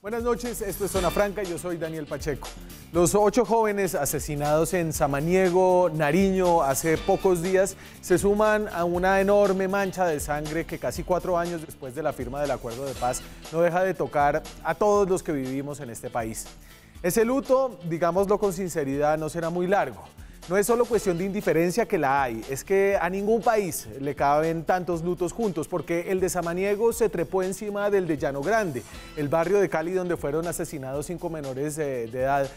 Buenas noches, esto es Zona Franca y yo soy Daniel Pacheco. Los 8 jóvenes asesinados en Samaniego, Nariño, hace pocos días, se suman a una enorme mancha de sangre que casi 4 años después de la firma del acuerdo de paz no deja de tocar a todos los que vivimos en este país. Ese luto, digámoslo con sinceridad, no será muy largo. No es solo cuestión de indiferencia que la hay, es que a ningún país le caben tantos lutos juntos, porque el de Samaniego se trepó encima del de Llano Grande, el barrio de Cali donde fueron asesinados 5 menores de edad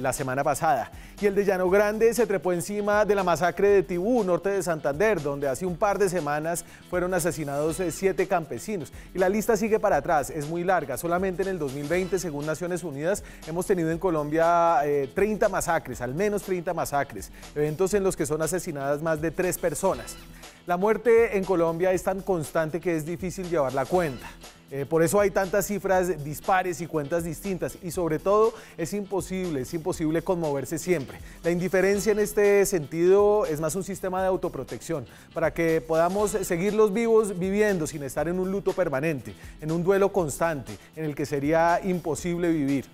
la semana pasada. Y el de Llano Grande se trepó encima de la masacre de Tibú, norte de Santander, donde hace un par de semanas fueron asesinados 7 campesinos. Y la lista sigue para atrás, es muy larga. Solamente en el 2020, según Naciones Unidas, hemos tenido en Colombia 30 masacres, al menos 30 masacres. Eventos en los que son asesinadas más de 3 personas. La muerte en Colombia es tan constante que es difícil llevar la cuenta. Por eso hay tantas cifras dispares y cuentas distintas y sobre todo es imposible conmoverse siempre. La indiferencia en este sentido es más un sistema de autoprotección para que podamos seguirlos vivos viviendo sin estar en un luto permanente, en un duelo constante en el que sería imposible vivir.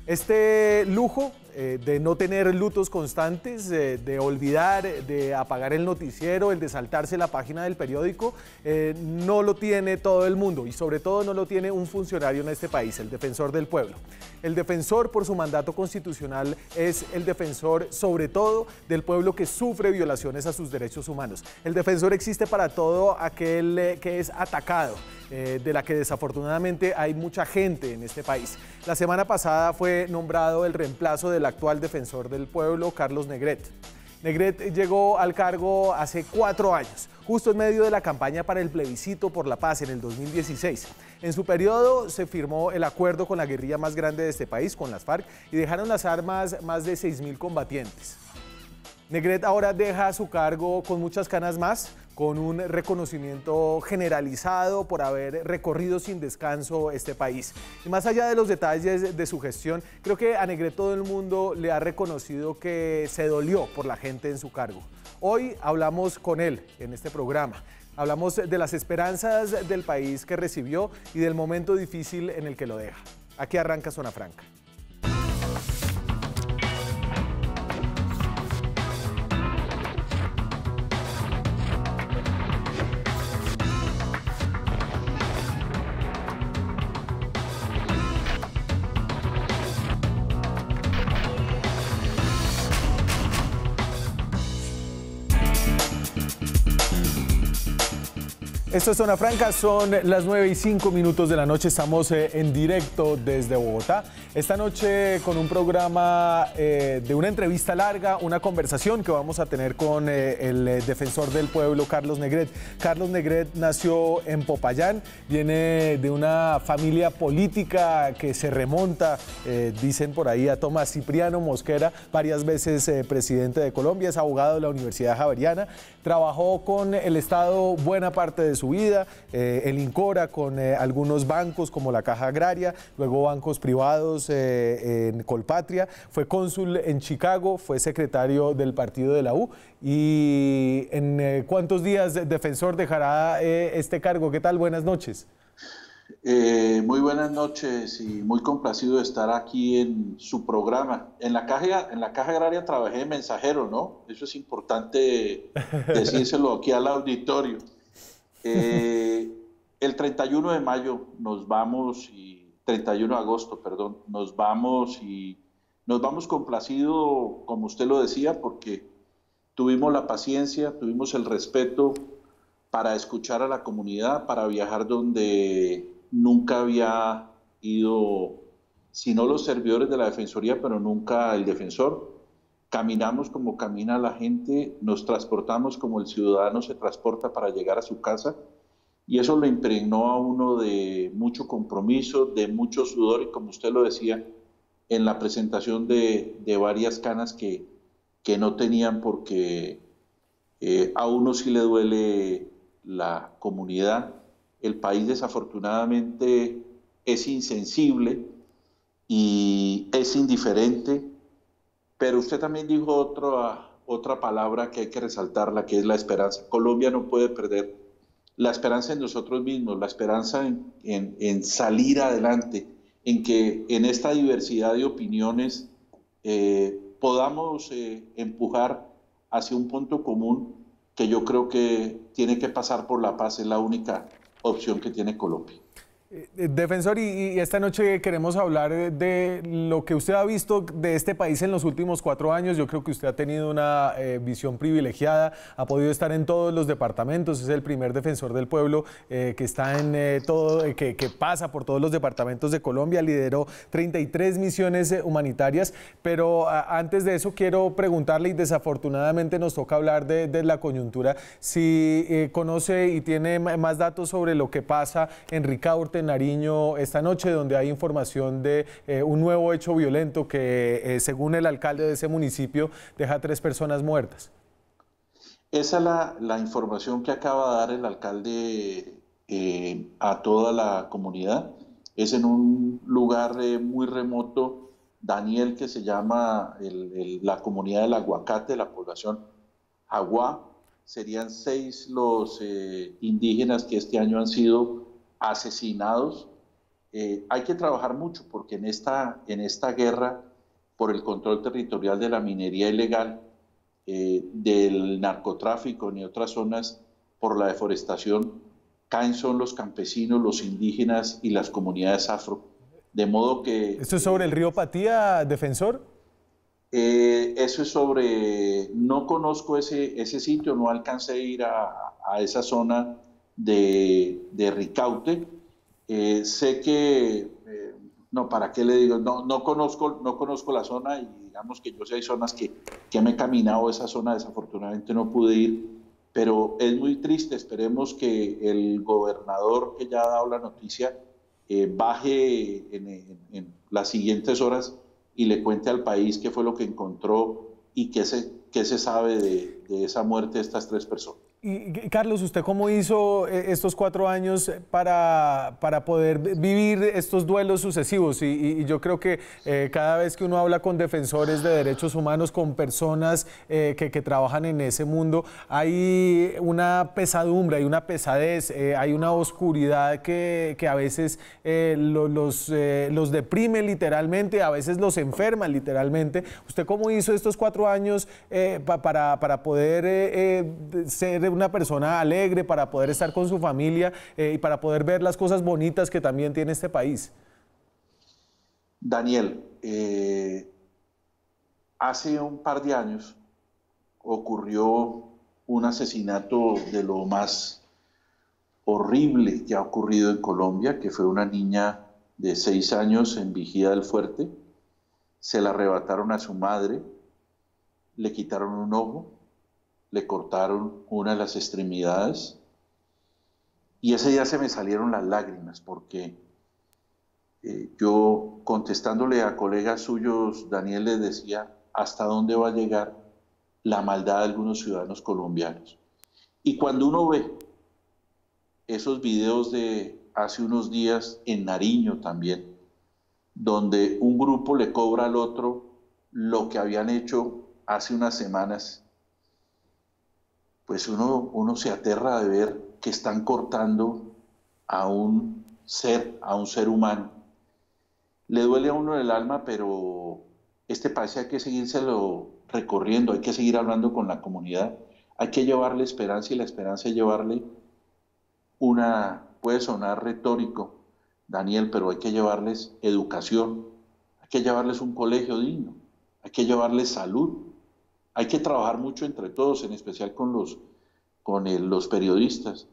Este lujo de no tener lutos constantes, de olvidar, de apagar el noticiero, el de saltarse la página del periódico, no lo tiene todo el mundo y sobre todo no lo tiene un funcionario en este país, el defensor del pueblo. El defensor, por su mandato constitucional, es el defensor sobre todo del pueblo que sufre violaciones a sus derechos humanos. El defensor existe para todo aquel que es atacado, de la que desafortunadamente hay mucha gente en este país. La semana pasada fue nombrado el reemplazo del actual defensor del pueblo, Carlos Negret. Negret llegó al cargo hace 4 años, justo en medio de la campaña para el plebiscito por la paz en el 2016. En su periodo se firmó el acuerdo con la guerrilla más grande de este país, con las FARC, y dejaron las armas más de 6.000 combatientes. Negret ahora deja su cargo con muchas canas más, con un reconocimiento generalizado por haber recorrido sin descanso este país. Y más allá de los detalles de su gestión, creo que a Negret todo el mundo le ha reconocido que se dolió por la gente en su cargo. Hoy hablamos con él en este programa. Hablamos de las esperanzas del país que recibió y del momento difícil en el que lo deja. Aquí arranca Zona Franca. Esto es Zona Franca, son las 9:05 de la noche, estamos en directo desde Bogotá. Esta noche con un programa de una entrevista larga, una conversación que vamos a tener con el defensor del pueblo, Carlos Negret. Carlos Negret nació en Popayán, viene de una familia política que se remonta, dicen por ahí, a Tomás Cipriano Mosquera, varias veces presidente de Colombia, es abogado de la Universidad Javeriana, trabajó con el Estado buena parte de su vida, el INCORA con algunos bancos como la Caja Agraria, luego bancos privados en Colpatria, fue cónsul en Chicago, fue secretario del partido de la U y en ¿cuántos días defensor dejará este cargo? ¿Qué tal? Buenas noches. Muy buenas noches y muy complacido de estar aquí en su programa. En la Caja Agraria trabajé de mensajero, ¿no? Eso es importante decírselo aquí al auditorio. El 31 de mayo nos vamos, 31 de agosto, perdón, nos vamos complacido, como usted lo decía, porque tuvimos la paciencia, tuvimos el respeto para escuchar a la comunidad, para viajar donde nunca había ido, sino los servidores de la Defensoría, pero nunca el defensor. Caminamos como camina la gente, nos transportamos como el ciudadano se transporta para llegar a su casa y eso lo impregnó a uno de mucho compromiso, de mucho sudor y como usted lo decía, en la presentación de varias canas que no tenían porque a uno sí le duele la comunidad. El país desafortunadamente es insensible y es indiferente. Pero usted también dijo otra palabra que hay que resaltarla, que es la esperanza. Colombia no puede perder la esperanza en nosotros mismos, la esperanza en salir adelante, en que en esta diversidad de opiniones podamos empujar hacia un punto común que yo creo que tiene que pasar por la paz, es la única opción que tiene Colombia. Defensor, y esta noche queremos hablar de lo que usted ha visto de este país en los últimos 4 años. Yo creo que usted ha tenido una visión privilegiada, ha podido estar en todos los departamentos, es el primer defensor del pueblo que está en que pasa por todos los departamentos de Colombia, lideró 33 misiones humanitarias, pero antes de eso quiero preguntarle, y desafortunadamente nos toca hablar de la coyuntura, si conoce y tiene más datos sobre lo que pasa en Ricaurte, Nariño, esta noche, donde hay información de un nuevo hecho violento que, según el alcalde de ese municipio, deja 3 personas muertas. Esa es la información que acaba de dar el alcalde a toda la comunidad. Es en un lugar muy remoto, Daniel, que se llama la comunidad del Aguacate, la población Aguá. Serían 6 los indígenas que este año han sido asesinados. Hay que trabajar mucho porque en esta guerra por el control territorial de la minería ilegal, del narcotráfico en otras zonas, por la deforestación, caen son los campesinos, los indígenas y las comunidades afro. De modo que... ¿Esto es sobre el río Patía, defensor? Eso es sobre... No conozco ese sitio, no alcancé a ir a esa zona de Ricaurte. Sé que, no, ¿para qué le digo? No conozco la zona, y digamos que yo sé, hay zonas que me he caminado esa zona, desafortunadamente no pude ir, pero es muy triste. Esperemos que el gobernador, que ya ha dado la noticia, baje en las siguientes horas y le cuente al país qué fue lo que encontró y qué se sabe de esa muerte de estas 3 personas. Y Carlos, ¿usted cómo hizo estos 4 años para poder vivir estos duelos sucesivos? Y yo creo que cada vez que uno habla con defensores de derechos humanos, con personas que trabajan en ese mundo, hay una pesadumbre, hay una pesadez, hay una oscuridad que a veces los deprime literalmente, a veces los enferma literalmente. ¿Usted cómo hizo estos 4 años para poder ser una persona alegre, para poder estar con su familia y para poder ver las cosas bonitas que también tiene este país? Daniel, hace un par de años ocurrió un asesinato de lo más horrible que ha ocurrido en Colombia, que fue una niña de 6 años en Vigía del Fuerte. Se la arrebataron a su madre, le quitaron un ojo, le cortaron una de las extremidades, y ese día se me salieron las lágrimas porque yo, contestándole a colegas suyos, Daniel, les decía hasta dónde va a llegar la maldad de algunos ciudadanos colombianos. Y cuando uno ve esos videos de hace unos días en Nariño también, donde un grupo le cobra al otro lo que habían hecho hace unas semanas, pues uno se aterra de ver que están cortando a un ser humano. Le duele a uno el alma, pero este país hay que seguírselo recorriendo, hay que seguir hablando con la comunidad, hay que llevarle esperanza, y la esperanza es llevarle puede sonar retórico, Daniel, pero hay que llevarles educación, hay que llevarles un colegio digno, hay que llevarles salud. Hay que trabajar mucho entre todos, en especial con los periodistas.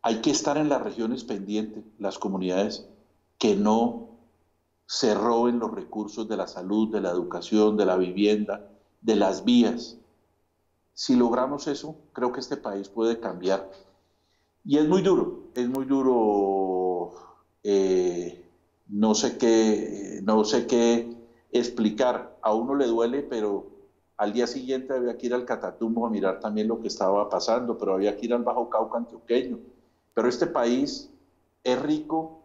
Hay que estar en las regiones pendientes, las comunidades, que no se roben los recursos de la salud, de la educación, de la vivienda, de las vías. Si logramos eso, creo que este país puede cambiar. Y es muy duro, no sé qué explicar. A uno le duele, pero al día siguiente había que ir al Catatumbo a mirar también lo que estaba pasando, pero había que ir al Bajo Cauca antioqueño. Pero este país es rico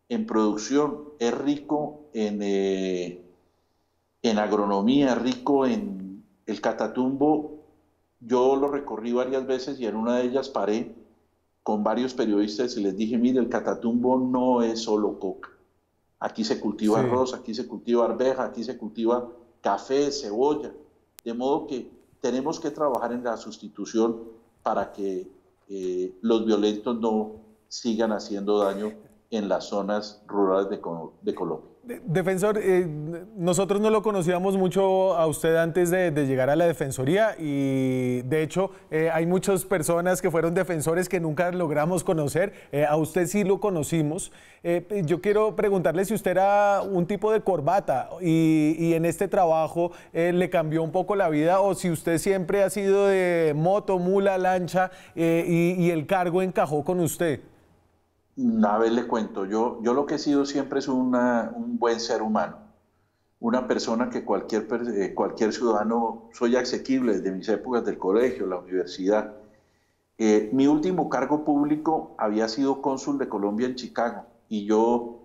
en producción, es rico en agronomía, es rico en el Catatumbo. Yo lo recorrí varias veces y en una de ellas paré con varios periodistas y les dije, mire, el Catatumbo no es solo coca. Aquí se cultiva arroz, aquí se cultiva arveja, aquí se cultiva café, cebolla. De modo que tenemos que trabajar en la sustitución para que los violentos no sigan haciendo daño en las zonas rurales de Colombia. Defensor, nosotros no lo conocíamos mucho a usted antes de llegar a la Defensoría y de hecho hay muchas personas que fueron defensores que nunca logramos conocer, a usted sí lo conocimos. Yo quiero preguntarle si usted era un tipo de corbata y en este trabajo le cambió un poco la vida o si usted siempre ha sido de moto, mula, lancha y el cargo encajó con usted. A ver, le cuento, yo lo que he sido siempre es un buen ser humano, una persona que cualquier ciudadano, soy asequible desde mis épocas del colegio, la universidad. Mi último cargo público había sido cónsul de Colombia en Chicago y yo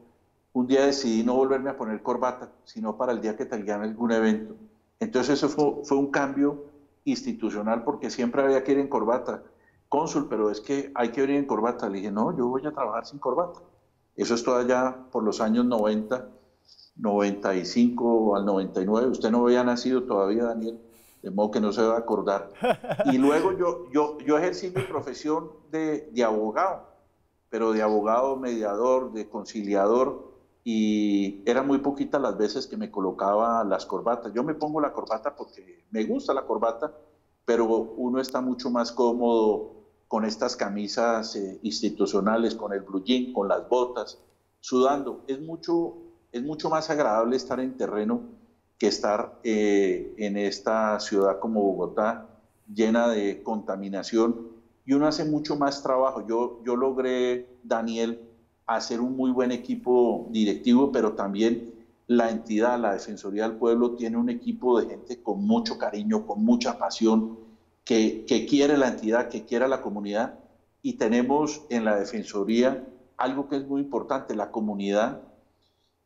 un día decidí no volverme a poner corbata, sino para el día que tenía algún evento. Entonces eso fue un cambio institucional porque siempre había que ir en corbata. Cónsul, pero es que hay que venir en corbata. Le dije, no, yo voy a trabajar sin corbata. Eso es todavía por los años 90, 95 al 99. Usted no había nacido todavía, Daniel, de modo que no se va a acordar. Y luego yo ejercí mi profesión de abogado, pero de abogado mediador, de conciliador, y eran muy poquitas las veces que me colocaba las corbatas. Yo me pongo la corbata porque me gusta la corbata, pero uno está mucho más cómodo con estas camisas institucionales, con el blue jean, con las botas, sudando. Es mucho más agradable estar en terreno que estar en esta ciudad como Bogotá, llena de contaminación, y uno hace mucho más trabajo. Yo logré, Daniel, hacer un muy buen equipo directivo, pero también la entidad, la Defensoría del Pueblo, tiene un equipo de gente con mucho cariño, con mucha pasión, que quiere la entidad, que quiere la comunidad, y tenemos en la Defensoría algo que es muy importante, la comunidad,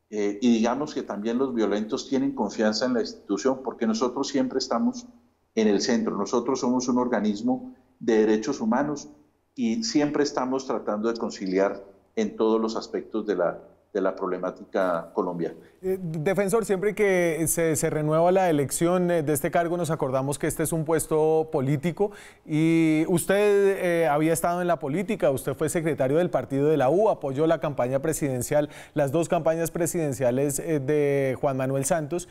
y digamos que también los violentos tienen confianza en la institución, porque nosotros siempre estamos en el centro, nosotros somos un organismo de derechos humanos y siempre estamos tratando de conciliar en todos los aspectos de la problemática colombiana. Defensor, siempre que se renueva la elección de este cargo nos acordamos que este es un puesto político y usted había estado en la política, usted fue secretario del partido de la U, apoyó la campaña presidencial, las dos campañas presidenciales de Juan Manuel Santos.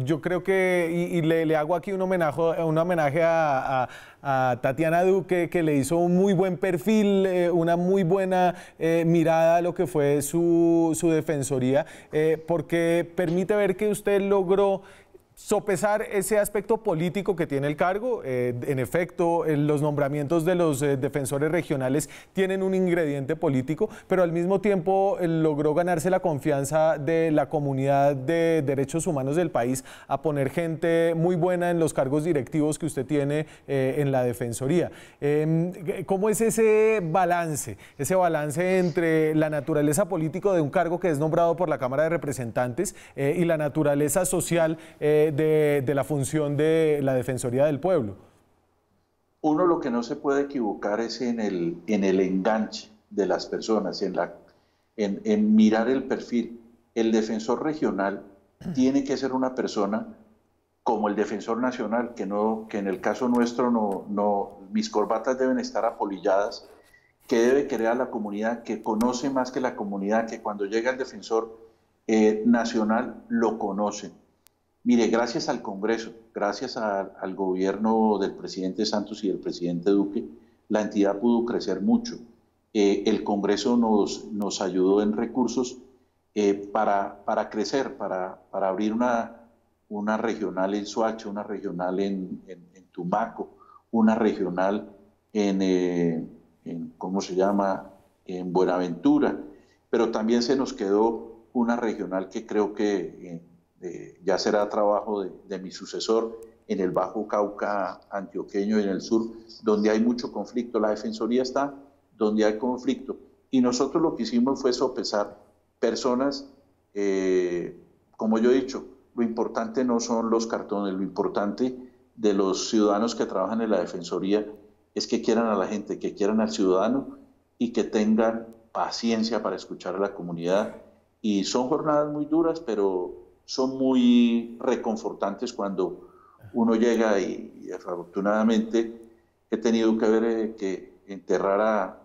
Yo creo que, y le hago aquí un homenaje a Tatiana Duque, que le hizo un muy buen perfil, una muy buena mirada a lo que fue su defensoría, porque permite ver que usted logró sopesar ese aspecto político que tiene el cargo. En efecto, los nombramientos de los defensores regionales tienen un ingrediente político, pero al mismo tiempo logró ganarse la confianza de la comunidad de derechos humanos del país a poner gente muy buena en los cargos directivos que usted tiene en la Defensoría. ¿Cómo es ese balance entre la naturaleza política de un cargo que es nombrado por la Cámara de Representantes y la naturaleza social de la función de la Defensoría del Pueblo? Uno lo que no se puede equivocar es en el enganche de las personas, en mirar el perfil. El defensor regional tiene que ser una persona como el defensor nacional, que en el caso nuestro mis corbatas deben estar apolilladas, que debe querer a la comunidad, que conoce más que la comunidad, que cuando llega el defensor nacional lo conoce. Mire, gracias al Congreso, gracias al gobierno del presidente Santos y del presidente Duque, la entidad pudo crecer mucho. El Congreso nos ayudó en recursos para crecer, para abrir una regional en Soacha, una regional en Tumaco, una regional ¿cómo se llama?, en Buenaventura, pero también se nos quedó una regional que creo que ya será trabajo de mi sucesor en el Bajo Cauca antioqueño y en el sur, donde hay mucho conflicto. La Defensoría está donde hay conflicto. Y nosotros lo que hicimos fue sopesar personas, como yo he dicho, lo importante no son los cartones, lo importante de los ciudadanos que trabajan en la Defensoría es que quieran a la gente, que quieran al ciudadano y que tengan paciencia para escuchar a la comunidad Y son jornadas muy duras, pero son muy reconfortantes cuando uno llega y afortunadamente he tenido que ver que enterrar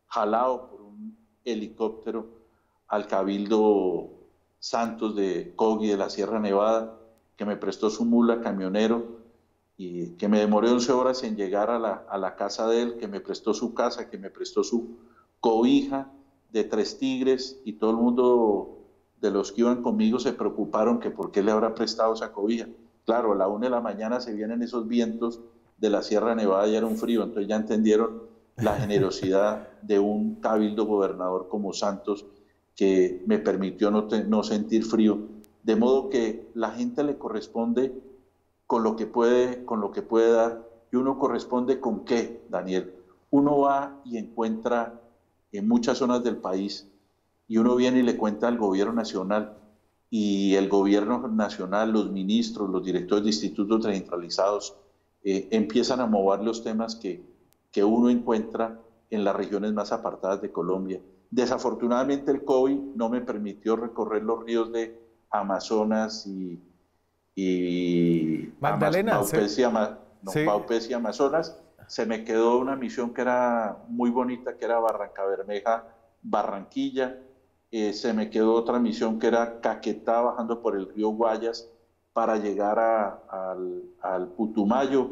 jalado por un helicóptero al Cabildo Santos de Cogui de la Sierra Nevada, que me prestó su mula camionero y que me demoré 11 horas en llegar a la casa de él, que me prestó su casa, que me prestó su cobija de 3 tigres, y todo el mundo de los que iban conmigo se preocuparon que por qué le habrá prestado esa cobija. Claro, a la 1 de la mañana se vienen esos vientos de la Sierra Nevada y era un frío, entonces ya entendieron la generosidad de un cabildo gobernador como Santos, que me permitió no sentir frío, de modo que la gente le corresponde con lo que puede dar, y uno corresponde con qué, Daniel. Uno va y encuentra en muchas zonas del país, y uno viene y le cuenta al gobierno nacional, y el gobierno nacional, los ministros, los directores de institutos descentralizados, empiezan a mover los temas que uno encuentra en las regiones más apartadas de Colombia. Desafortunadamente el COVID no me permitió recorrer los ríos de Amazonas y Magdalena, Baupés y Amazonas. Se me quedó una misión que era muy bonita, que era Barranca Bermeja, Barranquilla. Se me quedó otra misión que era Caquetá, bajando por el río Guayas para llegar al Putumayo.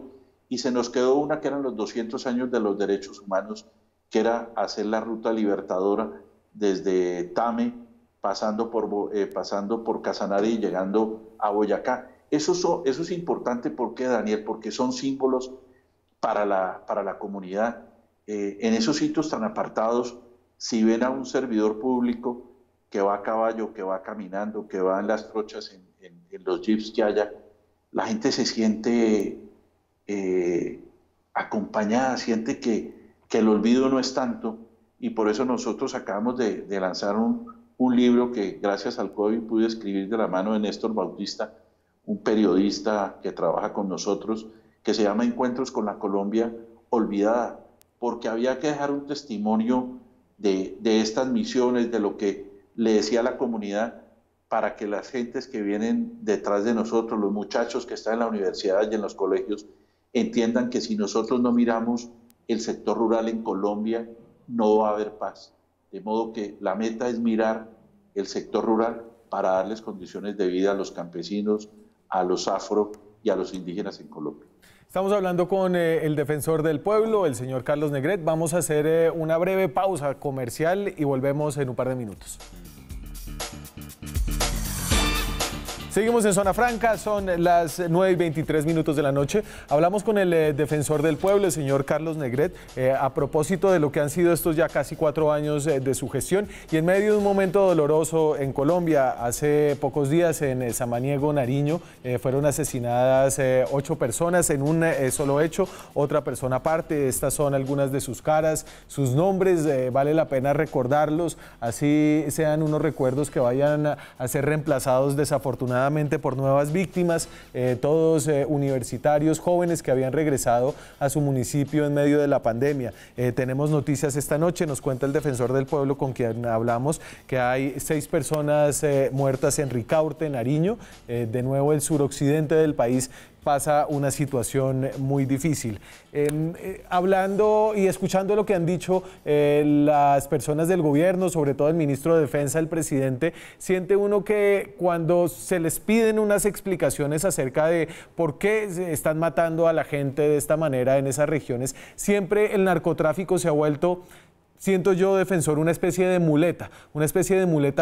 Y se nos quedó una que eran los 200 años de los derechos humanos, que era hacer la ruta libertadora desde Tame, pasando por Casanare y llegando a Boyacá. Eso es importante, ¿por qué, Daniel? Porque son símbolos para la comunidad. En esos sitios tan apartados, si ven a un servidor público que va a caballo, que va caminando, que va en las trochas, en los jeeps que haya, la gente se siente acompañada, siente que el olvido no es tanto, y por eso nosotros acabamos de lanzar un libro que gracias al COVID pude escribir de la mano de Néstor Bautista, un periodista que trabaja con nosotros, que se llama Encuentros con la Colombia Olvidada, porque había que dejar un testimonio de estas misiones, de lo que le decía a la comunidad, para que las gentes que vienen detrás de nosotros, los muchachos que están en la universidad y en los colegios, entiendan que si nosotros no miramos el sector rural en Colombia, no va a haber paz. De modo que la meta es mirar el sector rural para darles condiciones de vida a los campesinos, a los afro y a los indígenas en Colombia. Estamos hablando con el defensor del pueblo, el señor Carlos Negret. Vamos a hacer una breve pausa comercial y volvemos en un par de minutos. Seguimos en Zona Franca, son las 9:23 de la noche. Hablamos con el defensor del pueblo, el señor Carlos Negret, a propósito de lo que han sido estos ya casi 4 años de su gestión, y en medio de un momento doloroso en Colombia. Hace pocos días en Samaniego, Nariño, fueron asesinadas 8 personas en un solo hecho, otra persona aparte. Estas son algunas de sus caras, sus nombres, vale la pena recordarlos, así sean unos recuerdos que vayan a ser reemplazados desafortunadamente por nuevas víctimas, todos universitarios, jóvenes que habían regresado a su municipio en medio de la pandemia. Tenemos noticias esta noche, nos cuenta el defensor del pueblo con quien hablamos, que hay 6 personas muertas en Ricaurte, Nariño. De nuevo el suroccidente del país pasa una situación muy difícil. Hablando y escuchando lo que han dicho las personas del gobierno, sobre todo el ministro de Defensa, el presidente, siente uno que cuando se les piden unas explicaciones acerca de por qué se están matando a la gente de esta manera en esas regiones, siempre el narcotráfico se ha vuelto, siento yo, defensor, una especie de muleta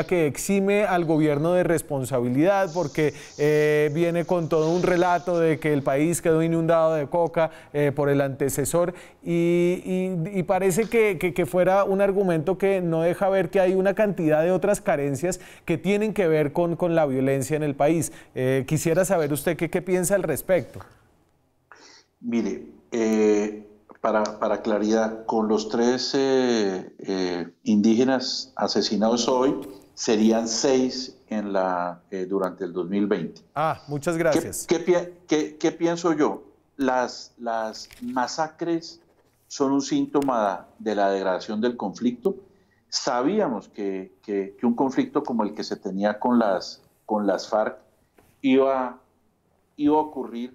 que exime al gobierno de responsabilidad, porque viene con todo un relato de que el país quedó inundado de coca por el antecesor, y parece que fuera un argumento que no deja ver que hay una cantidad de otras carencias que tienen que ver con la violencia en el país. Quisiera saber usted qué piensa al respecto. Mire, para claridad, con los 3 indígenas asesinados hoy, serían 6 durante el 2020. Muchas gracias. ¿Qué pienso yo? Las masacres son un síntoma de la degradación del conflicto, Sabíamos que un conflicto como el que se tenía con las FARC iba a ocurrir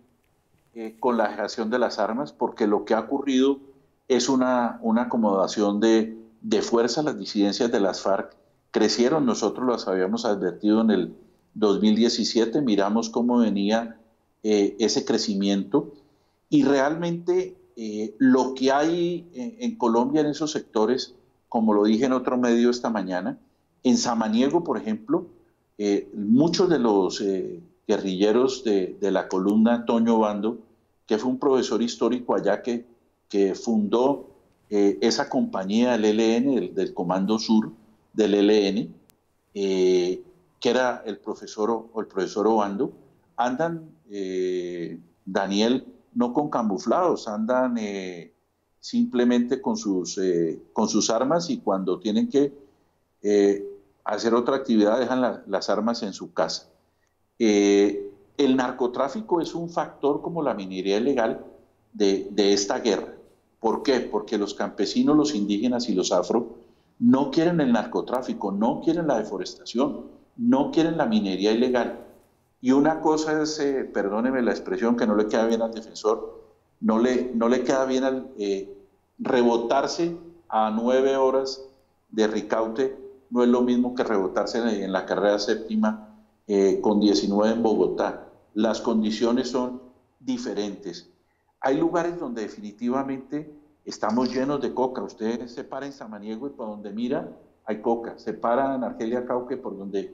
con la dejación de las armas, porque lo que ha ocurrido es una acomodación de fuerza. Las disidencias de las FARC crecieron, nosotros las habíamos advertido en el 2017, miramos cómo venía ese crecimiento y realmente lo que hay en Colombia en esos sectores, como lo dije en otro medio esta mañana, en Samaniego, por ejemplo, muchos de los guerrilleros de la columna Toño Bando, que fue un profesor histórico allá que fundó esa compañía del ELN, del Comando Sur del ELN, que era el profesor Obando, andan, Daniel, no con camuflados, andan simplemente con sus armas, y cuando tienen que hacer otra actividad dejan las armas en su casa. El narcotráfico es un factor como la minería ilegal de esta guerra. ¿Por qué? Porque los campesinos, los indígenas y los afro no quieren el narcotráfico, no quieren la deforestación, no quieren la minería ilegal. Y una cosa es, perdóneme la expresión que no le queda bien al defensor, no le queda bien rebotarse a 9 horas de Ricaute, no es lo mismo que rebotarse en la carrera séptima con 19 en Bogotá. Las condiciones son diferentes. Hay lugares donde definitivamente estamos llenos de coca. Usted se para en Samaniego y por donde mira hay coca. Se para en Argelia Cauca y por donde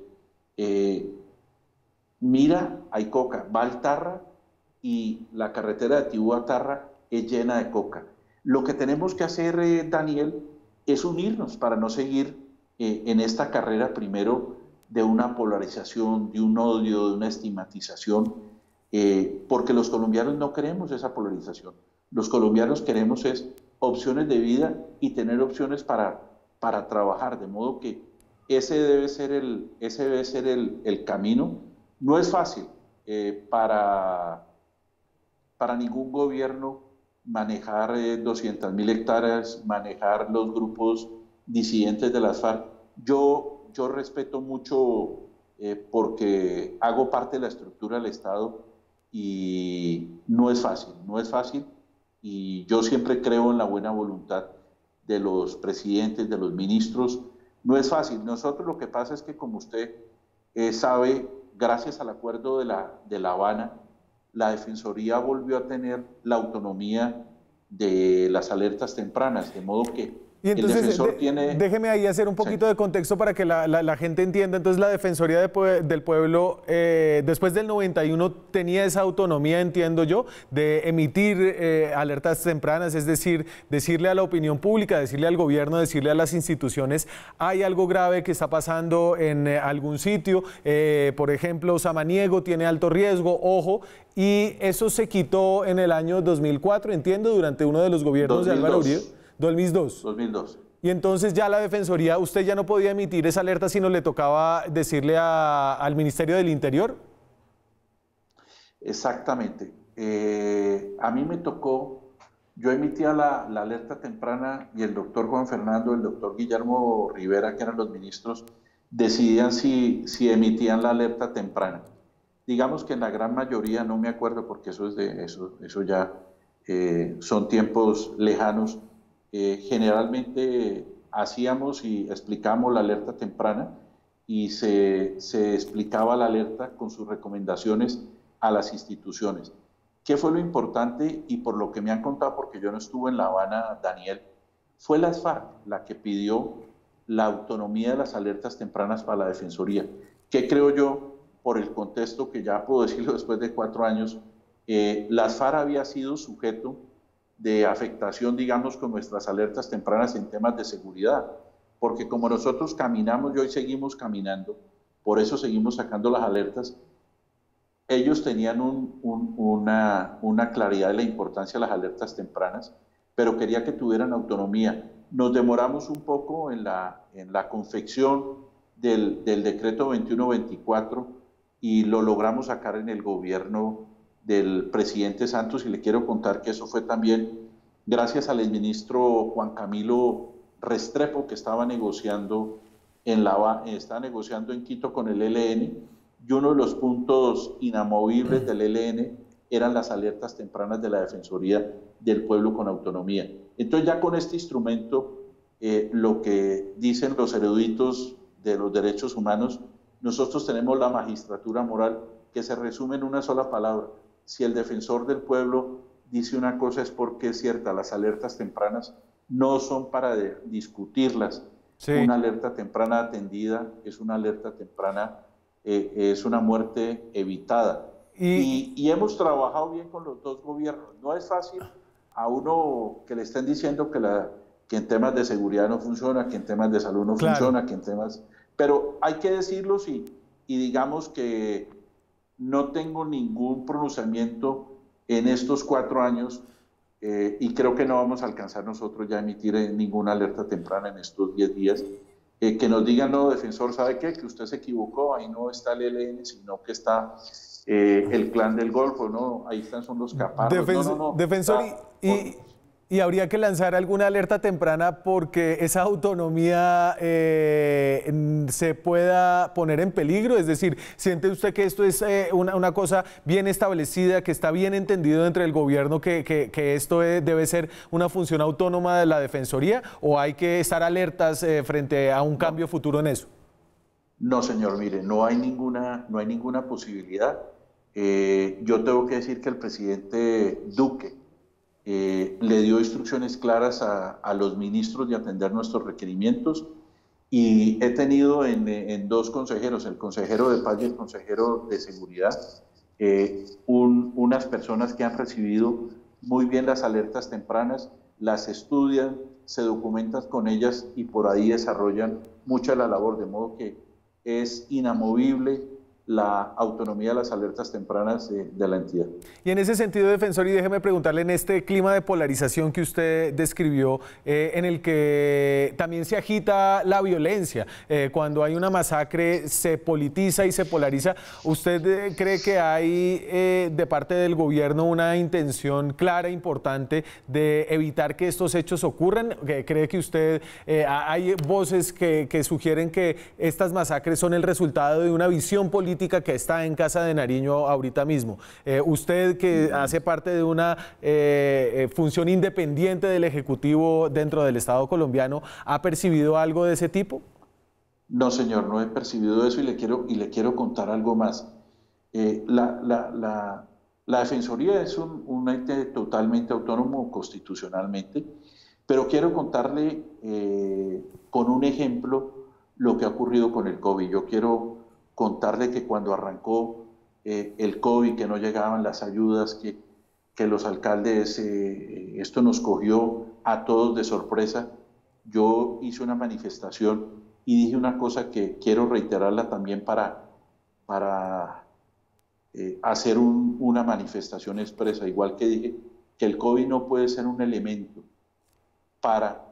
mira hay coca. Va al Tarra y la carretera de Tibú a Tarra es llena de coca. Lo que tenemos que hacer, Daniel, es unirnos para no seguir en esta carrera primero de una polarización, de un odio, de una estigmatización, porque los colombianos no queremos esa polarización. Los colombianos queremos opciones de vida y tener opciones para trabajar, de modo que ese debe ser el camino. No es fácil para ningún gobierno manejar 200.000 hectáreas, manejar los grupos disidentes de las FARC. Yo respeto mucho porque hago parte de la estructura del Estado y no es fácil, y yo siempre creo en la buena voluntad de los presidentes, de los ministros. No es fácil. Nosotros, lo que pasa es que, como usted sabe, gracias al acuerdo de La Habana, la Defensoría volvió a tener la autonomía de las alertas tempranas, de modo que y entonces, el defensor tiene... Déjeme ahí hacer un poquito de contexto para que la gente entienda. Entonces, la Defensoría del Pueblo, después del 91, tenía esa autonomía, entiendo yo, de emitir alertas tempranas, es decir, decirle a la opinión pública, decirle al gobierno, decirle a las instituciones, hay algo grave que está pasando en algún sitio, por ejemplo, Samaniego tiene alto riesgo, ojo, y eso se quitó en el año 2004, entiendo, durante uno de los gobiernos 2002. de Álvaro Uribe. 2002. 2012. Y entonces ya la Defensoría, usted ya no podía emitir esa alerta, sino le tocaba decirle al Ministerio del Interior. Exactamente. A mí me tocó, yo emitía la alerta temprana y el doctor Juan Fernando, el doctor Guillermo Rivera, que eran los ministros, decidían si emitían la alerta temprana. Digamos que en la gran mayoría, no me acuerdo porque eso ya son tiempos lejanos. Generalmente hacíamos y explicábamos la alerta temprana y se explicaba la alerta con sus recomendaciones a las instituciones. ¿Qué fue lo importante? Y por lo que me han contado, porque yo no estuve en La Habana, Daniel, fue las FARC la que pidió la autonomía de las alertas tempranas para la Defensoría. ¿Qué creo yo? Por el contexto que ya puedo decirlo después de 4 años, las FARC había sido sujeto de afectación, digamos, con nuestras alertas tempranas en temas de seguridad, porque como nosotros caminamos y hoy seguimos caminando, por eso seguimos sacando las alertas, ellos tenían una claridad de la importancia de las alertas tempranas, pero quería que tuvieran autonomía. Nos demoramos un poco en la confección del decreto 2124 y lo logramos sacar en el gobierno del presidente Santos, y le quiero contar que eso fue también gracias al exministro Juan Camilo Restrepo, que estaba negociando en Quito con el ELN, y uno de los puntos inamovibles del ELN eran las alertas tempranas de la Defensoría del Pueblo con Autonomía. Entonces ya con este instrumento, lo que dicen los eruditos de los derechos humanos, nosotros tenemos la magistratura moral que se resume en una sola palabra. Si el defensor del pueblo dice una cosa es porque es cierta. Las alertas tempranas no son para discutirlas. Sí. Una alerta temprana atendida es una alerta temprana, es una muerte evitada. Y hemos trabajado bien con los dos gobiernos. No es fácil a uno que le estén diciendo que en temas de seguridad no funciona, que en temas de salud no funciona, que en temas... Pero hay que decirlos y digamos que no tengo ningún pronunciamiento en estos 4 años y creo que no vamos a alcanzar nosotros ya a emitir ninguna alerta temprana en estos 10 días. Que nos digan, no, defensor, ¿sabe qué? Que usted se equivocó, ahí no está el ELN, sino que está el Clan del Golfo, ¿no? Ahí son los caparros. Defensor, y habría que lanzar alguna alerta temprana porque esa autonomía se pueda poner en peligro. Es decir, ¿siente usted que esto es una cosa bien establecida, que está bien entendido entre el gobierno, que esto debe ser una función autónoma de la Defensoría, o hay que estar alertas frente a un cambio futuro en eso? No, señor, mire, no hay ninguna posibilidad. Yo tengo que decir que el presidente Duque le dio instrucciones claras a los ministros de atender nuestros requerimientos, y he tenido en 2 consejeros, el consejero de paz y el consejero de seguridad, unas personas que han recibido muy bien las alertas tempranas, las estudian, se documentan con ellas y por ahí desarrollan mucha la labor, de modo que es inamovible la autonomía de las alertas tempranas de la entidad. Y en ese sentido, defensor, y déjeme preguntarle, en este clima de polarización que usted describió, en el que también se agita la violencia, cuando hay una masacre se politiza y se polariza, ¿usted cree que hay de parte del gobierno una intención clara, importante, de evitar que estos hechos ocurran? ¿Cree que usted, hay voces que sugieren que estas masacres son el resultado de una visión política que está en Casa de Nariño ahorita mismo? Usted, que hace parte de una función independiente del Ejecutivo dentro del Estado colombiano, ¿ha percibido algo de ese tipo? No, señor, no he percibido eso, y le quiero contar algo más. La Defensoría es un ente totalmente autónomo constitucionalmente, pero quiero contarle con un ejemplo lo que ha ocurrido con el COVID. Yo quiero contarle que cuando arrancó el COVID, que no llegaban las ayudas, que los alcaldes, esto nos cogió a todos de sorpresa. Yo hice una manifestación y dije una cosa que quiero reiterarla también para hacer una manifestación expresa, igual que dije que el COVID no puede ser un elemento para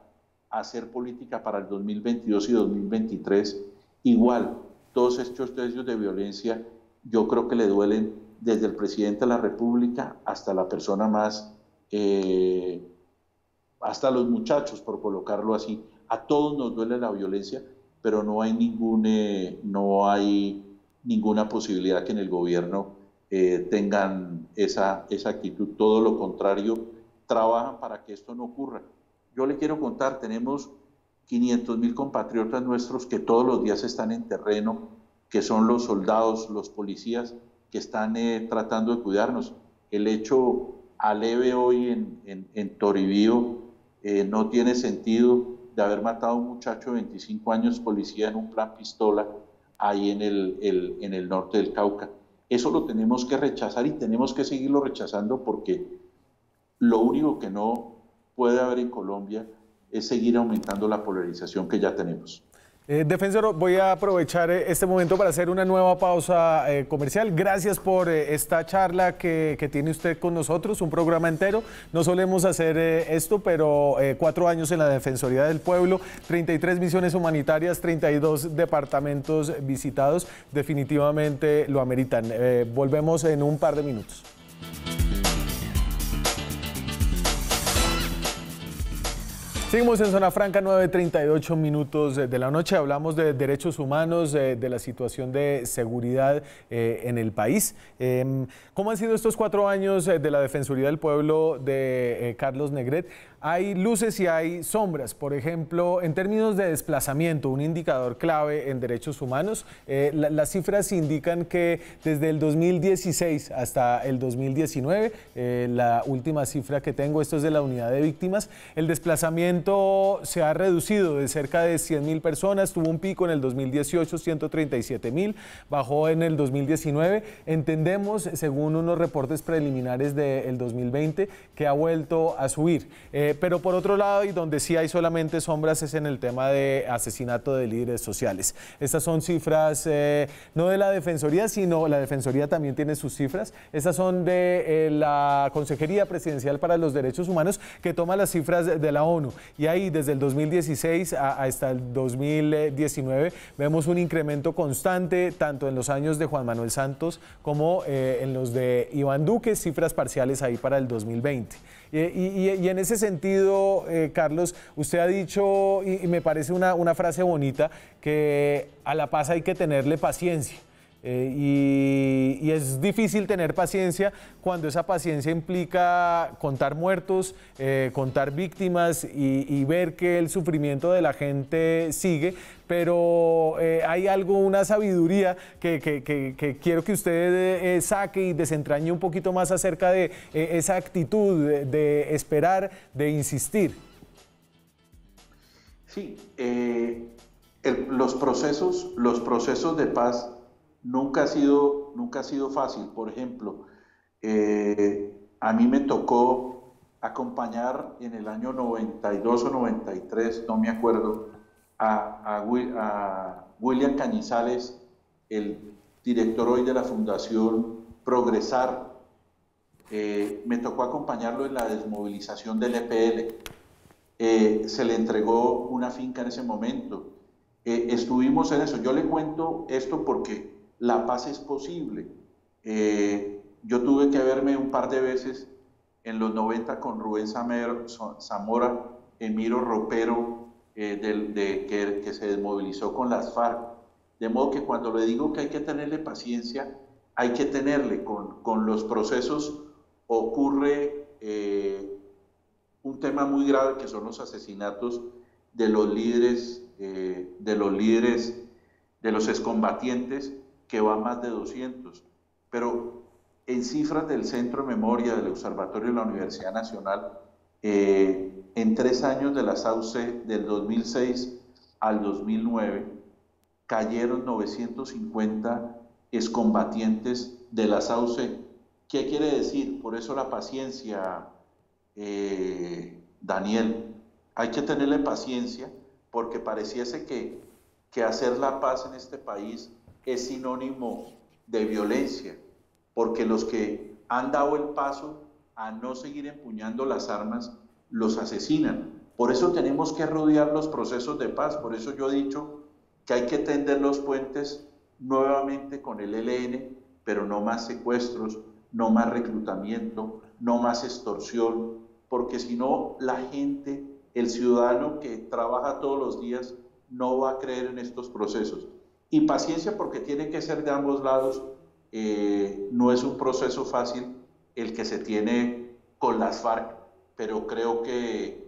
hacer política para el 2022 y 2023, igual. Todos estos hechos de violencia yo creo que le duelen desde el presidente de la República hasta la persona más, hasta los muchachos, por colocarlo así. A todos nos duele la violencia, pero no hay ninguna posibilidad que en el gobierno tengan esa actitud. Todo lo contrario, trabajan para que esto no ocurra. Yo le quiero contar, tenemos 500.000 compatriotas nuestros que todos los días están en terreno, que son los soldados, los policías que están tratando de cuidarnos. El hecho aleve hoy en Toribío no tiene sentido, de haber matado a un muchacho de 25 años, policía, en un plan pistola, ahí en el norte del Cauca. Eso lo tenemos que rechazar y tenemos que seguirlo rechazando, porque lo único que no puede haber en Colombia es seguir aumentando la polarización que ya tenemos. Defensor, voy a aprovechar este momento para hacer una nueva pausa comercial. Gracias por esta charla que tiene usted con nosotros, un programa entero. No solemos hacer esto, pero 4 años en la Defensoría del Pueblo, 33 misiones humanitarias, 32 departamentos visitados, definitivamente lo ameritan. Volvemos en un par de minutos. Seguimos en Zona Franca, 9:38 minutos de la noche. Hablamos de derechos humanos, de la situación de seguridad en el país. ¿Cómo han sido estos 4 años de la Defensoría del Pueblo de Carlos Negret? Hay luces y hay sombras. Por ejemplo, en términos de desplazamiento, un indicador clave en derechos humanos, las cifras indican que desde el 2016 hasta el 2019, la última cifra que tengo, esto es de la unidad de víctimas, el desplazamiento se ha reducido de cerca de 100.000 personas, tuvo un pico en el 2018, 137.000, bajó en el 2019. Entendemos, según unos reportes preliminares del 2020, que ha vuelto a subir. Pero por otro lado, y donde sí hay solamente sombras, es en el tema de asesinato de líderes sociales. Estas son cifras no de la Defensoría, sino la Defensoría también tiene sus cifras. Estas son de la Consejería Presidencial para los Derechos Humanos, que toma las cifras de la ONU. Y ahí, desde el 2016 hasta el 2019, vemos un incremento constante, tanto en los años de Juan Manuel Santos como en los de Iván Duque, cifras parciales ahí para el 2020. Y en ese sentido, Carlos, usted ha dicho, y me parece una frase bonita, que a la paz hay que tenerle paciencia. Y es difícil tener paciencia cuando esa paciencia implica contar muertos, contar víctimas y ver que el sufrimiento de la gente sigue, pero hay algo, una sabiduría que quiero que usted saque y desentrañe un poquito más acerca de esa actitud de esperar, de insistir. Sí, los procesos de paz nunca ha sido fácil. Por ejemplo, a mí me tocó acompañar en el año 92 o 93, no me acuerdo, a William Cañizales, el director hoy de la Fundación Progresar. Me tocó acompañarlo en la desmovilización del EPL. Se le entregó una finca en ese momento. Estuvimos en eso. Yo le cuento esto porque la paz es posible. Yo tuve que verme un par de veces en los 90 con Rubén Zamora, Emiro Ropero, que se desmovilizó con las FARC. De modo que cuando le digo que hay que tenerle paciencia, hay que tenerle. Con los procesos ocurre un tema muy grave, que son los asesinatos de los líderes, de los excombatientes, que va más de 200, pero en cifras del Centro de Memoria del Observatorio de la Universidad Nacional, en 3 años de la SAUCE, del 2006 al 2009, cayeron 950 excombatientes de la SAUCE. ¿Qué quiere decir? Por eso la paciencia, Daniel. Hay que tenerle paciencia, porque pareciese que hacer la paz en este país es sinónimo de violencia, porque los que han dado el paso a no seguir empuñando las armas, los asesinan. Por eso tenemos que rodear los procesos de paz. Por eso yo he dicho que hay que tender los puentes nuevamente con el ELN, pero no más secuestros, no más reclutamiento, no más extorsión, porque si no, la gente, el ciudadano que trabaja todos los días, no va a creer en estos procesos. Y paciencia, porque tiene que ser de ambos lados. No es un proceso fácil el que se tiene con las FARC, pero creo que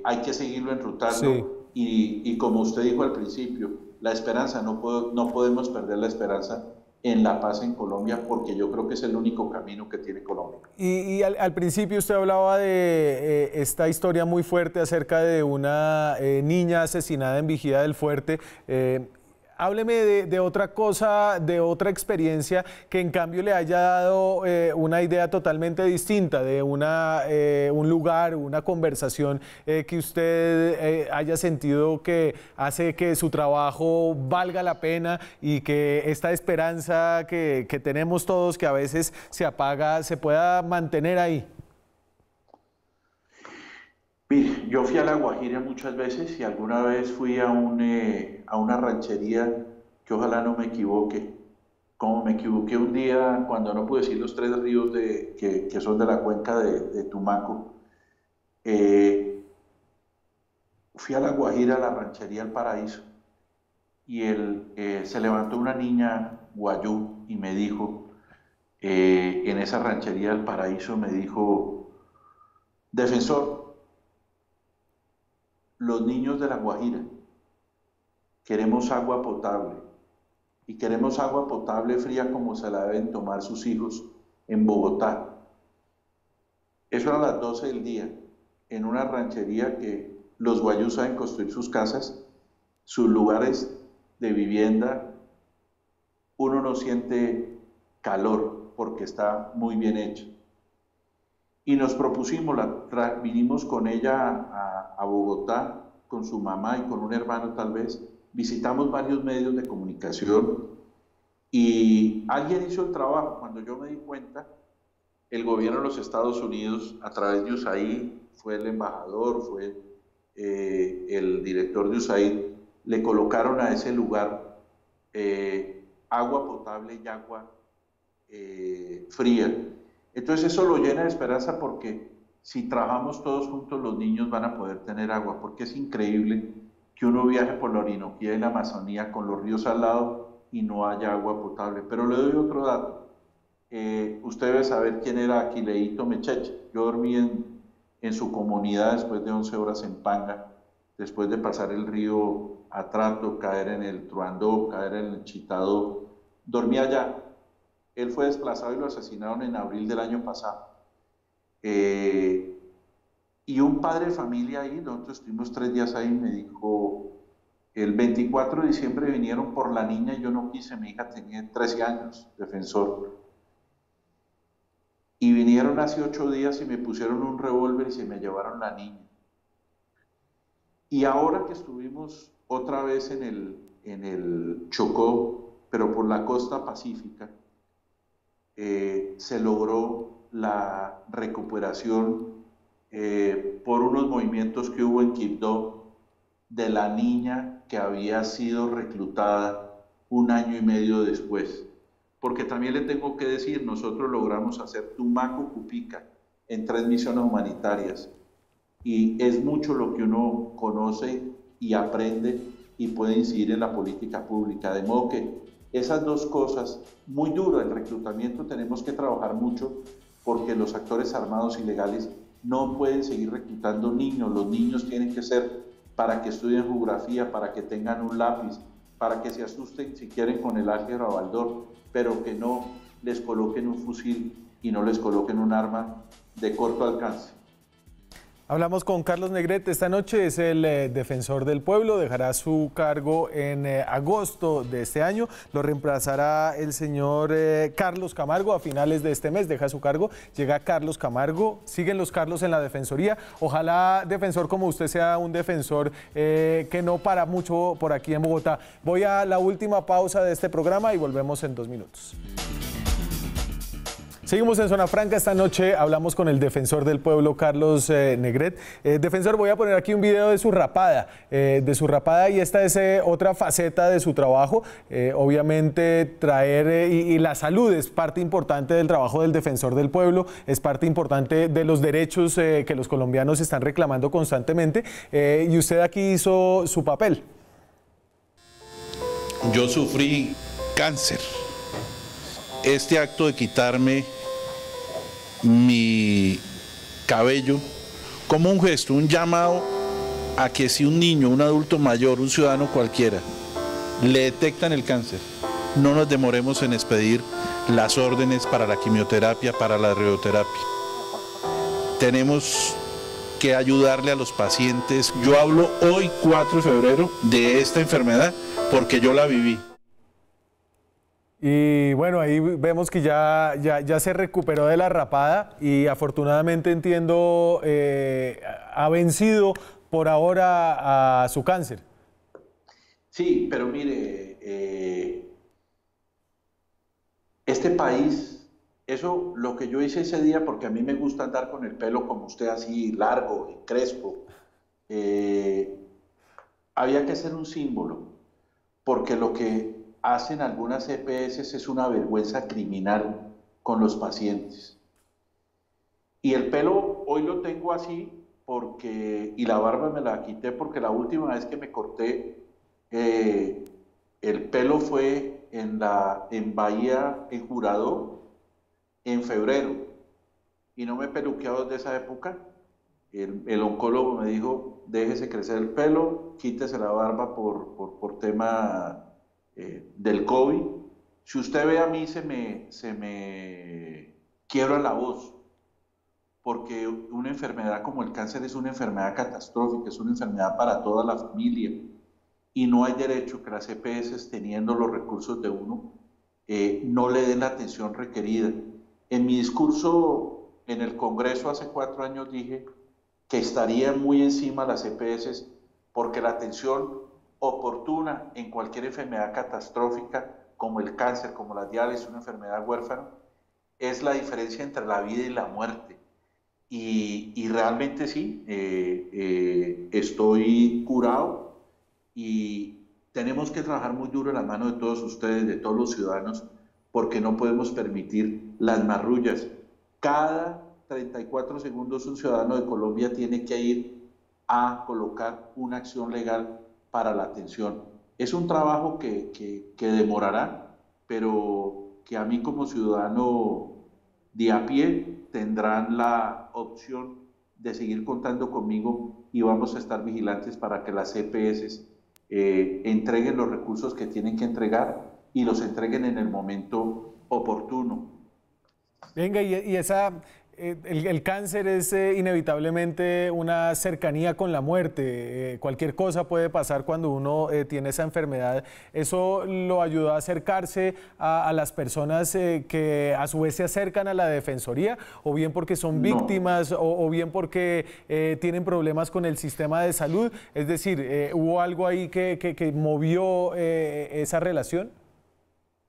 hay que seguirlo enrutando. Sí. Y como usted dijo al principio, la esperanza, no podemos perder la esperanza en la paz en Colombia, porque yo creo que es el único camino que tiene Colombia. Y al principio usted hablaba de esta historia muy fuerte acerca de una niña asesinada en Vigía del Fuerte. Hábleme de otra cosa, de otra experiencia que en cambio le haya dado una idea totalmente distinta, de un lugar, una conversación que usted haya sentido que hace que su trabajo valga la pena y que esta esperanza que tenemos todos, que a veces se apaga, se pueda mantener ahí. Mire, yo fui a La Guajira muchas veces y alguna vez fui a una ranchería, que ojalá no me equivoque, como me equivoqué un día cuando no pude decir los 3 ríos que son de la cuenca de Tumaco. fui a La Guajira, a la ranchería El Paraíso, y se levantó una niña guayú y me dijo, en esa ranchería El Paraíso, me dijo: defensor, los niños de La Guajira queremos agua potable, y queremos agua potable fría como se la deben tomar sus hijos en Bogotá. Eso era a las 12 del día, en una ranchería que los guayús saben construir sus casas, sus lugares de vivienda. Uno no siente calor porque está muy bien hecho. Y nos propusimos, vinimos con ella a Bogotá, con su mamá y con un hermano tal vez, visitamos varios medios de comunicación y alguien hizo el trabajo. Cuando yo me di cuenta, el gobierno de los Estados Unidos, a través de USAID, fue el embajador, fue el director de USAID, le colocaron a ese lugar agua potable y agua fría. Entonces eso lo llena de esperanza, porque si trabajamos todos juntos, los niños van a poder tener agua, porque es increíble que uno viaje por la Orinoquía y la Amazonía con los ríos al lado y no haya agua potable. Pero le doy otro dato. Usted debe saber quién era Aquileito Mecheche. Yo dormí en su comunidad después de 11 horas en Panga, después de pasar el río Atrato, caer en el Truandó, caer en el Chitadó. Dormí allá. Él fue desplazado y lo asesinaron en abril del año pasado. Y un padre de familia ahí, nosotros estuvimos 3 días ahí, me dijo: el 24 de diciembre vinieron por la niña y yo no quise, mi hija tenía 13 años, defensor. Y vinieron hace 8 días y me pusieron un revólver y se me llevaron la niña. Y ahora que estuvimos otra vez en el Chocó, pero por la costa pacífica, se logró la recuperación por unos movimientos que hubo en Quibdó de la niña que había sido reclutada 1 año y medio después. Porque también le tengo que decir, nosotros logramos hacer Tumaco Cupica en 3 misiones humanitarias, y es mucho lo que uno conoce y aprende y puede incidir en la política pública. De modo que esas dos cosas, muy duro el reclutamiento, tenemos que trabajar mucho, porque los actores armados ilegales no pueden seguir reclutando niños. Los niños tienen que ser para que estudien geografía, para que tengan un lápiz, para que se asusten si quieren con el álgebra Baldor, pero que no les coloquen un fusil y no les coloquen un arma de corto alcance. Hablamos con Carlos Negret esta noche, es el defensor del pueblo, dejará su cargo en agosto de este año, lo reemplazará el señor Carlos Camargo a finales de este mes, deja su cargo, llega Carlos Camargo, siguen los Carlos en la defensoría, ojalá, defensor, como usted, sea un defensor que no para mucho por aquí en Bogotá. Voy a la última pausa de este programa y volvemos en 2 minutos. Seguimos en Zona Franca. Esta noche hablamos con el defensor del pueblo, Carlos Negret. Defensor, voy a poner aquí un video de su rapada, y esta es otra faceta de su trabajo. Obviamente traer, y la salud es parte importante del trabajo del defensor del pueblo, es parte importante de los derechos que los colombianos están reclamando constantemente, y usted aquí hizo su papel. Yo sufrí cáncer. Este acto de quitarme mi cabello como un gesto, un llamado a que si un niño, un adulto mayor, un ciudadano cualquiera le detectan el cáncer, no nos demoremos en expedir las órdenes para la quimioterapia, para la radioterapia. Tenemos que ayudarle a los pacientes. Yo hablo hoy, 4 de febrero, de esta enfermedad porque yo la viví. Y bueno, ahí vemos que ya se recuperó de la rapada y afortunadamente, entiendo, ha vencido por ahora a su cáncer. Sí, pero mire, este país, eso lo que yo hice ese día, porque a mí me gusta andar con el pelo como usted, así largo y crespo, había que hacer un símbolo, porque lo que hacen algunas EPS es una vergüenza criminal con los pacientes. Y el pelo hoy lo tengo así y la barba me la quité porque la última vez que me corté el pelo fue en Bahía, en Jurado, en febrero, y no me he peluqueado desde esa época. El oncólogo me dijo, déjese crecer el pelo, quítese la barba por tema del COVID. Si usted ve a mí, se me quiebra la voz, porque una enfermedad como el cáncer es una enfermedad catastrófica, es una enfermedad para toda la familia, y no hay derecho que las EPS, teniendo los recursos de uno, no le den la atención requerida. En mi discurso en el Congreso hace 4 años dije que estaría muy encima las EPS porque la atención oportuna en cualquier enfermedad catastrófica como el cáncer, como la diálisis, una enfermedad huérfana, es la diferencia entre la vida y la muerte. Y realmente sí, estoy curado y tenemos que trabajar muy duro en la mano de todos ustedes, de todos los ciudadanos, porque no podemos permitir las marrullas. Cada 34 segundos un ciudadano de Colombia tiene que ir a colocar una acción legal para la atención. Es un trabajo que demorará, pero que a mí como ciudadano de a pie tendrán la opción de seguir contando conmigo y vamos a estar vigilantes para que las EPS entreguen los recursos que tienen que entregar y los entreguen en el momento oportuno. Venga, el cáncer es inevitablemente una cercanía con la muerte. Cualquier cosa puede pasar cuando uno tiene esa enfermedad. ¿Eso lo ayudó a acercarse a las personas que a su vez se acercan a la Defensoría? ¿O bien porque son víctimas o bien porque tienen problemas con el sistema de salud? Es decir, ¿hubo algo ahí que movió esa relación?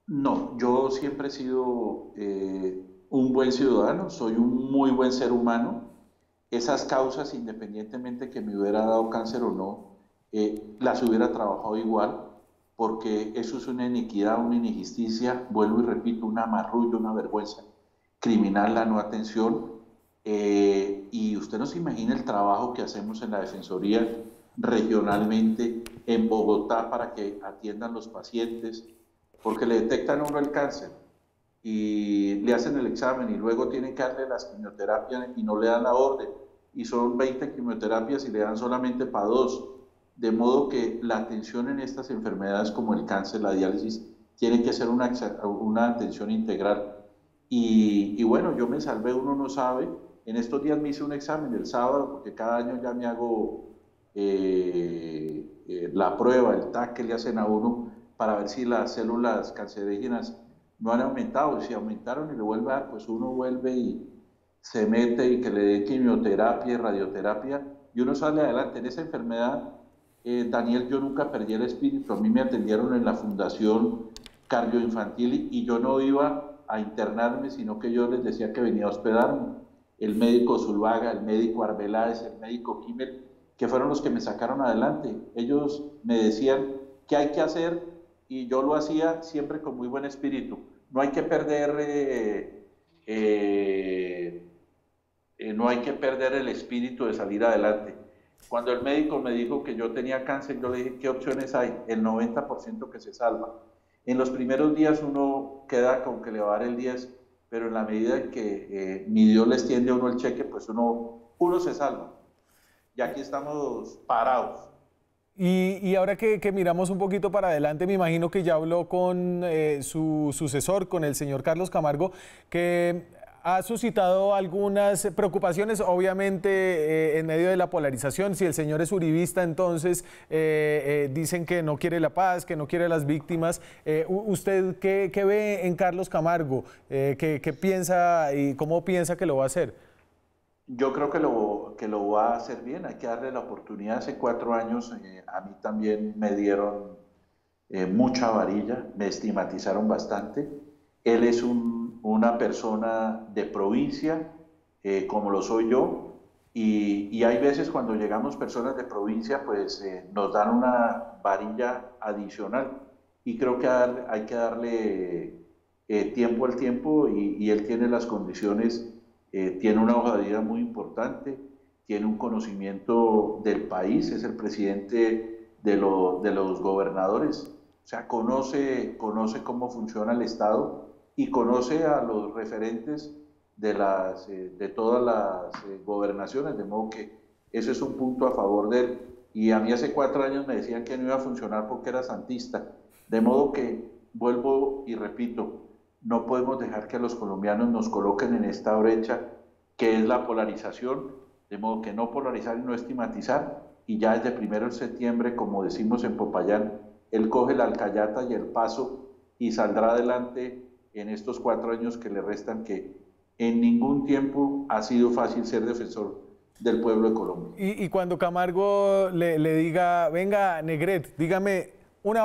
No, yo siempre he sido un buen ciudadano, soy un muy buen ser humano. Esas causas, independientemente que me hubiera dado cáncer o no, las hubiera trabajado igual, porque eso es una iniquidad, una injusticia, vuelvo y repito, una marrulla, una vergüenza criminal, la no atención. Y usted no se imagina el trabajo que hacemos en la Defensoría regionalmente en Bogotá para que atiendan los pacientes, porque le detectan a uno el cáncer y le hacen el examen y luego tienen que darle las quimioterapias y no le dan la orden y son 20 quimioterapias y le dan solamente para 2, de modo que la atención en estas enfermedades como el cáncer, la diálisis, tiene que ser una atención integral y bueno, yo me salvé, uno no sabe. En estos días me hice un examen el sábado porque cada año ya me hago la prueba, el TAC que le hacen a uno para ver si las células cancerígenas no han aumentado, y si aumentaron y le vuelve a dar, pues uno vuelve y se mete y que le den quimioterapia y radioterapia y uno sale adelante. En esa enfermedad, Daniel, yo nunca perdí el espíritu. A mí me atendieron en la Fundación Cardioinfantil y yo no iba a internarme, sino que yo les decía que venía a hospedarme. El médico Zuluaga, el médico Arbeláez, el médico Kimmel, que fueron los que me sacaron adelante. Ellos me decían qué hay que hacer y yo lo hacía siempre con muy buen espíritu. No hay que perder, no hay que perder el espíritu de salir adelante. Cuando el médico me dijo que yo tenía cáncer, yo le dije, ¿qué opciones hay? El 90% que se salva. En los primeros días uno queda con que le va a dar el 10%, pero en la medida en que mi Dios les tiende a uno el cheque, pues uno se salva. Y aquí estamos parados. Y ahora que miramos un poquito para adelante, me imagino que ya habló con su sucesor, con el señor Carlos Camargo, que ha suscitado algunas preocupaciones, obviamente en medio de la polarización. Si el señor es uribista, entonces dicen que no quiere la paz, que no quiere las víctimas. ¿Usted qué ve en Carlos Camargo? ¿Qué piensa y cómo piensa que lo va a hacer? Yo creo que lo va a hacer bien, hay que darle la oportunidad. Hace 4 años a mí también me dieron mucha varilla, me estigmatizaron bastante. Él es una persona de provincia, como lo soy yo, y hay veces cuando llegamos personas de provincia, pues nos dan una varilla adicional, y creo que hay que darle tiempo al tiempo, y él tiene las condiciones. Tiene una hoja de vida muy importante, tiene un conocimiento del país, es el presidente de los gobernadores, o sea, conoce cómo funciona el Estado y conoce a los referentes de todas las gobernaciones, de modo que eso es un punto a favor de él. Y a mí hace 4 años me decían que no iba a funcionar porque era santista, de modo que, vuelvo y repito, no podemos dejar que los colombianos nos coloquen en esta brecha que es la polarización, de modo que no polarizar y no estigmatizar, y ya desde 1 de septiembre, como decimos en Popayán, él coge la alcayata y el paso y saldrá adelante en estos 4 años que le restan, que en ningún tiempo ha sido fácil ser defensor del pueblo de Colombia. Y cuando Camargo le diga, venga, Negret, dígame una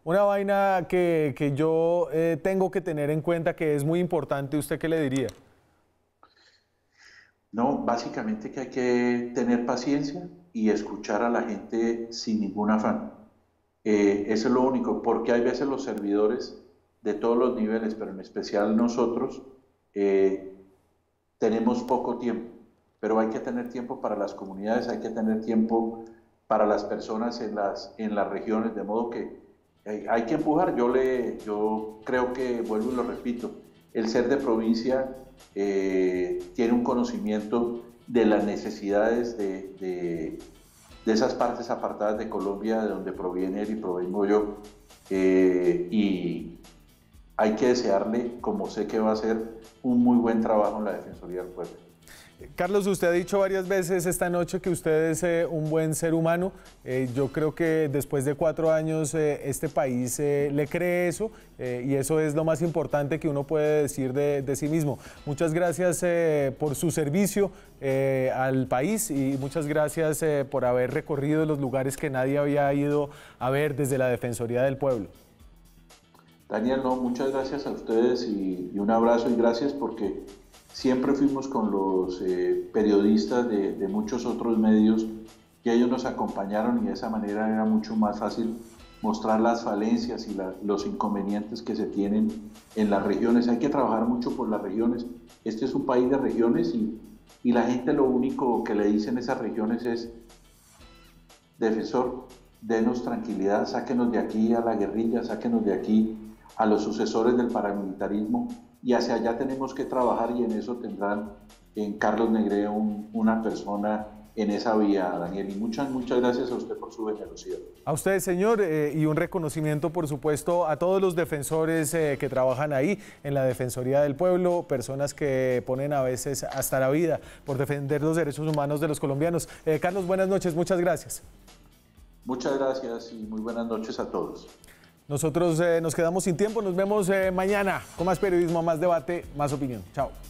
vaina que yo tengo que tener en cuenta, que es muy importante, ¿usted qué le diría? No, básicamente que hay que tener paciencia y escuchar a la gente sin ningún afán. Eso es lo único, porque hay veces los servidores de todos los niveles, pero en especial nosotros, tenemos poco tiempo, pero hay que tener tiempo para las comunidades, hay que tener tiempo para las personas en las regiones, de modo que hay que empujar. Yo creo que, vuelvo y lo repito, el ser de provincia tiene un conocimiento de las necesidades de esas partes apartadas de Colombia, de donde proviene él y provengo yo, y hay que desearle, como sé que va a hacer, un muy buen trabajo en la Defensoría del Pueblo. Carlos, usted ha dicho varias veces esta noche que usted es un buen ser humano. Yo creo que después de 4 años este país le cree eso, y eso es lo más importante que uno puede decir de sí mismo. Muchas gracias por su servicio al país, y muchas gracias por haber recorrido los lugares que nadie había ido a ver desde la Defensoría del Pueblo. Daniel, no, muchas gracias a ustedes y un abrazo, y gracias porque siempre fuimos con los periodistas de muchos otros medios, que ellos nos acompañaron, y de esa manera era mucho más fácil mostrar las falencias y los inconvenientes que se tienen en las regiones. Hay que trabajar mucho por las regiones. Este es un país de regiones, y la gente lo único que le dicen esas regiones es: defensor, denos tranquilidad, sáquenos de aquí a la guerrilla, sáquenos de aquí a los sucesores del paramilitarismo, y hacia allá tenemos que trabajar, y en eso tendrán en Carlos Negret una persona en esa vía, Daniel, y muchas gracias a usted por su generosidad. A usted, señor, y un reconocimiento, por supuesto, a todos los defensores que trabajan ahí en la Defensoría del Pueblo, personas que ponen a veces hasta la vida por defender los derechos humanos de los colombianos. Carlos, buenas noches, muchas gracias. Muchas gracias y muy buenas noches a todos. Nosotros nos quedamos sin tiempo, nos vemos mañana con más periodismo, más debate, más opinión. Chao.